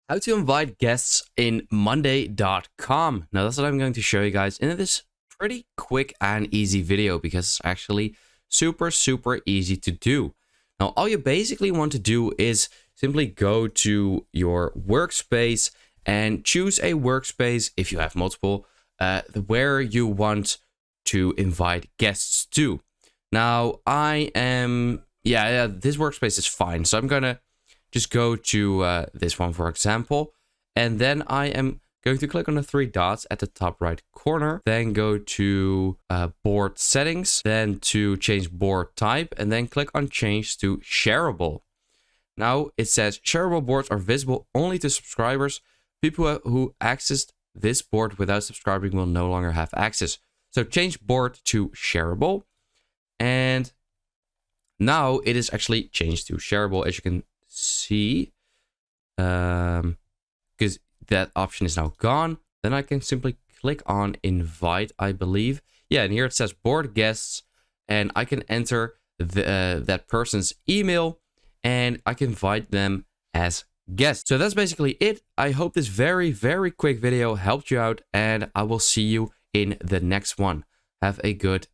How to invite guests in Monday.com. Now that's what I'm going to show you guys in this pretty quick and easy video because it's actually super easy to do. Now all you basically want to do is simply go to your workspace and choose a workspace if you have multiple where you want to invite guests to. Now I am this workspace is fine, so I'm gonna just go to this one, for example, and then I am going to click on the three dots at the top right corner, then go to board settings, then to change board type, and then click on change to shareable. Now it says shareable boards are visible only to subscribers. People who accessed this board without subscribing will no longer have access. So change board to shareable, and now it is actually changed to shareable, as you can see, because that option is now gone. Then I can simply click on invite, I believe. Yeah, and here it says board guests, and I can enter that person's email, and I can invite them as guests. So that's basically it. I hope this very quick video helped you out, and I will see you in the next one. Have a good